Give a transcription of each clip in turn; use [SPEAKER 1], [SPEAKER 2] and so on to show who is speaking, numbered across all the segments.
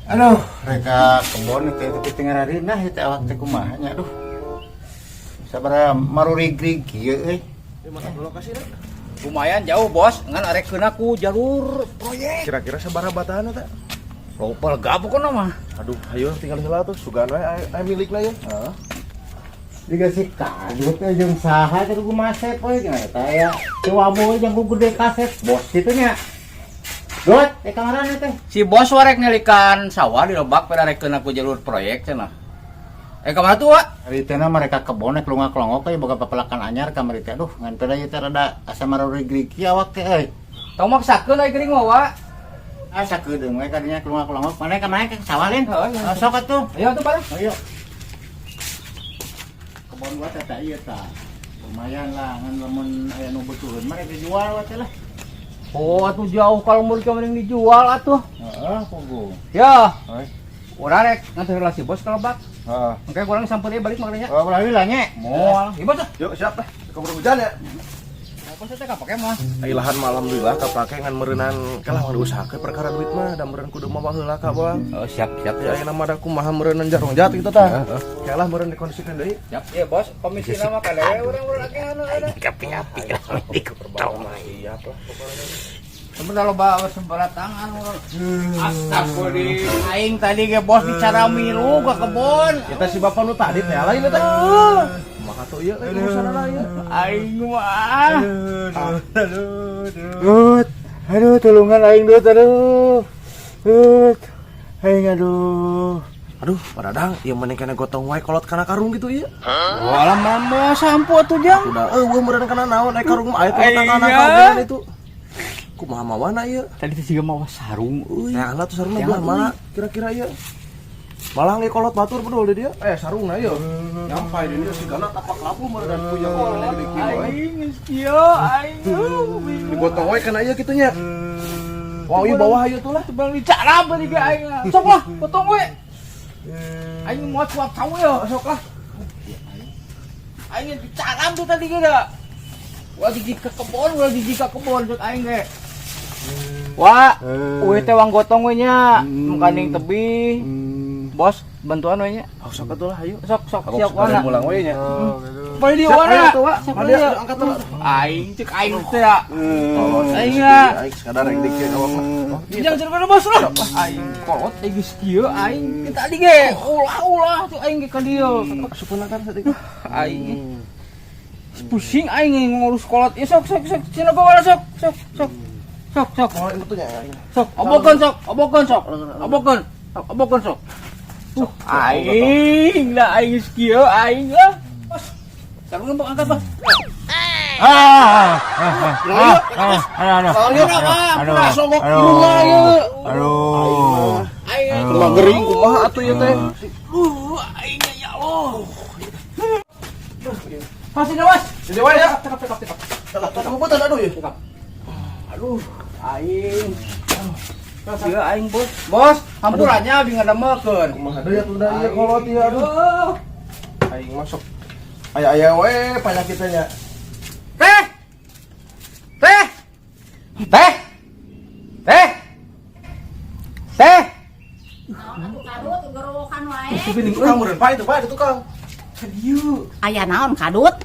[SPEAKER 1] Aduh, mereka kebon itu tinggal hari nah itu awak teh kumaha nya aduh. Sabaraha marurigrig kieu euy.
[SPEAKER 2] Masa lokasi na?
[SPEAKER 3] Lumayan jauh bos, ngan arek kena ku jalur proyek.
[SPEAKER 2] Kira-kira sabaraha batahan eta?
[SPEAKER 3] Loba gabuk kana mah.
[SPEAKER 2] Aduh, ayo tinggal heula tuh sugan we aya milikna ya.
[SPEAKER 1] Heeh. Dikasih kadut teh jeung saha teh kumaha sep we cenah eta aya ciwaboy jeung ku gede kaset bos kitu nya. Dot, kamarana teh.
[SPEAKER 3] Si bos warek nelikan sawah di Lebak pada arek kena ku jalur proyek cenah. Kamar tuh, Wak?
[SPEAKER 1] Ari teh mereka kebon kelongak-kelongok we boga papelakan anyar kamari teh. Aduh, ngan pada ieu teh rada asa marurigrig kieu awak teh euy.
[SPEAKER 3] Tong maksakeun aya geuning mah, Wak.
[SPEAKER 1] Asa keudeung we kadinya kelongak-kelongok. Mana kemana ke sawah lain?
[SPEAKER 3] Heeh.
[SPEAKER 1] Sok atuh.
[SPEAKER 3] Ayo tuh, Pak.
[SPEAKER 1] Ayo. Kebon gua teh ieu tah. Lumayan lah ngan lamun aya nu butuheun mah dijual we teh lah.
[SPEAKER 3] Oh, atuh jauh kalau mau mending dijual atuh.
[SPEAKER 1] Heeh, pogo.
[SPEAKER 3] Ya,
[SPEAKER 1] Heuy.
[SPEAKER 3] urang rek nganter relasi bos ke Lebak.
[SPEAKER 1] Heeh.
[SPEAKER 3] Makanya kurang sampeun ieu balik makanya.
[SPEAKER 1] Oh, balik lah nye.
[SPEAKER 3] Moal. Ieu bos.
[SPEAKER 2] Yuk, siap teh. Keburu hujan ya.
[SPEAKER 3] Bos teh kapake mah.
[SPEAKER 2] Ilahan malam alhamdulillah kapake ngan meureunnan kalah diusahakeun perkara duit mah da meureun kudu mah heula ka Bang.
[SPEAKER 3] Oh, siap.
[SPEAKER 2] Ya ayeuna mah da kumaha meureunnan jarong-jat kitu tah. Kalah meureun dikondisikeun deui.
[SPEAKER 3] Siap. Iya, bos. Komisina mah kadewe urang-urang lagi anu ada.
[SPEAKER 1] Kapi-kapi lah
[SPEAKER 2] Perbankan mah iya lah pokoknya.
[SPEAKER 3] Sebentar loba sebelah tangan. Astagfirullah. Aing tadi ge bos bicara milu ke kebon.
[SPEAKER 2] Kita si bapak nu tadi teh lain teh. Maka tuh ieu urusanna ieu.
[SPEAKER 3] Aing mah.
[SPEAKER 1] Aduh, tulungan aing Dut, aduh. Dut. Aing aduh.
[SPEAKER 2] Aduh, padahal ieu mending kena gotong wae kolot kana karung gitu ieu.
[SPEAKER 3] Walah mama sampo atuh jang.
[SPEAKER 2] Udah eueuh meureun kana naon karung mah aya teh kana kagean itu. Kumaha mawana ieu?
[SPEAKER 3] Tadi teh siga mawa sarung euy.
[SPEAKER 2] Nah, lah tuh sarungna belah mana kira-kira ieu? Malah ge kolot batur bedol di dia. Sarungna ieu. Nyampai di dia sigana tapak labu meureun punya kolot bikin we.
[SPEAKER 3] Aing geus kieu aing.
[SPEAKER 2] Digotong wae kana ieu kitu nya. Wah, ieu bawah ieu tuh lah.
[SPEAKER 3] Bang bicara beuh ge aing. Sok lah, potong we. Aing mau cuap cau ya, sok lah. Aing bicara tuh tadi ge da. Wah di kebon, sok aing ge. Wah, we teh wang gotong we nya, makaning tebih. Bos, bantuan we nya.
[SPEAKER 2] Oh, sok atuh lah, ayo.
[SPEAKER 3] Sok siap wana.
[SPEAKER 2] Mulang we nya.
[SPEAKER 3] Bali di wana.
[SPEAKER 2] Mandi angkat tuh.
[SPEAKER 3] Aing cek aing teh ya.
[SPEAKER 2] Aing ya. Aing sekadar rek dikeun awak mah.
[SPEAKER 3] Jangan cerita bos lah. Aing kolot teh geus kieu aing kita tadi ge. Ulah tuh aing ge ka dieu.
[SPEAKER 2] Supuna kan saeutik.
[SPEAKER 3] Aing pusing aing ngurus kolot. Ya sok cina bawa sok.
[SPEAKER 2] Oh, itu tuh nya.
[SPEAKER 3] Sok, abokan sok. Aing lah aing geus kieu aing lah. Bos. Sarung mbok angkat, Bos.
[SPEAKER 1] Aduh.
[SPEAKER 3] Aing
[SPEAKER 2] Kumaha gering kumaha atuh ieu teh.
[SPEAKER 3] aing ya Allah. Masih nawas.
[SPEAKER 2] Jadi wae ya.
[SPEAKER 3] Cekap.
[SPEAKER 2] Ketemu putan aduh ya.
[SPEAKER 3] Aduh, aing. Sieu aing, Bos. Bos, hampurannya abi ngademeukeun.
[SPEAKER 2] Kumaha deui atuh da ieu kolot ieu aduh. Aing masuk. Aya we panyakitnya.
[SPEAKER 3] Teh.
[SPEAKER 4] Kadut gerowokan wae.
[SPEAKER 2] Ini tukang meureun Pak itu Pak, itu tukang.
[SPEAKER 4] Aya naon kadut?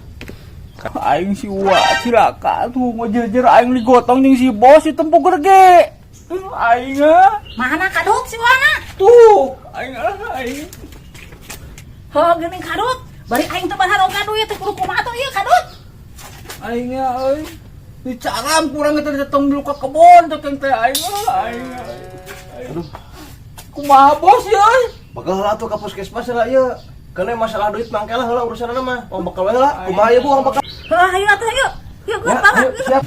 [SPEAKER 3] Aing si Wa cilaka tuh ngejejer aing digotong jeung si bos ditempuh gerge. Aing
[SPEAKER 4] Mana kadut si Wana?
[SPEAKER 3] tuh aing.
[SPEAKER 4] Heuh geuning kadut. Bari aing teh barharoga duit teh kudu kumaha atuh ieu kadut?
[SPEAKER 3] Aing euy. Dicaram kurang eta datang dulu ka kebon teh teh aing. Aduh. Kumaha bos ya?
[SPEAKER 2] Bakal heula atuh ka puskesmas heula ieu. Kana masalah duit mangke lah heula urusanna mah. Bakal we heula. Kumaha ieu Bu orang bakal.
[SPEAKER 4] Heuh ayo atuh yuk. Yuk geus banget.
[SPEAKER 2] Siap.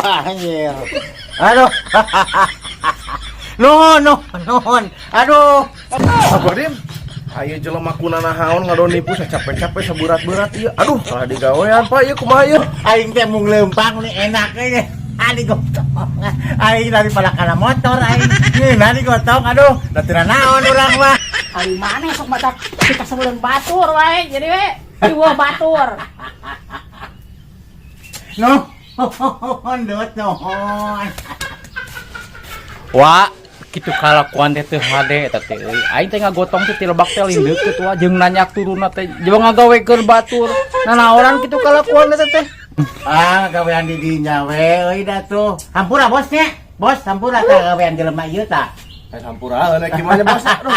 [SPEAKER 1] Anjir. Aduh. Nuhun. Aduh.
[SPEAKER 2] Sabarim. Ayo jelema kunana haon ngadon nipu capek-capek saburat-burat ieu. Aduh, salah digawean Pak ieu kumaha ieu?
[SPEAKER 1] Aing teh mung leumpang nih enak ini. Adi gotong. Aing daripada kana motor aing. Ngeuna digotong. Aduh, da teu naon urang mah.
[SPEAKER 4] Ari mana sok matak kita sebelum batur wae jadi we. Ieu batur.
[SPEAKER 1] Noh, Dot nuhun.
[SPEAKER 3] Wah, kitu kalakuan teh teu hade eta teh euy. Aing teh ngagotong teh ti lebak teh lindeuk teh tua jeung nanyak turunna teh jeung ngagawekeun batur. Nanaoran kitu kalakuan eta teh.
[SPEAKER 1] Gawean di dinya we euy da tuh. Hampura bosnya. Bos, hampura ka gawean jelema ieu tah.
[SPEAKER 2] Sampuraeun gimana bos? Aduh.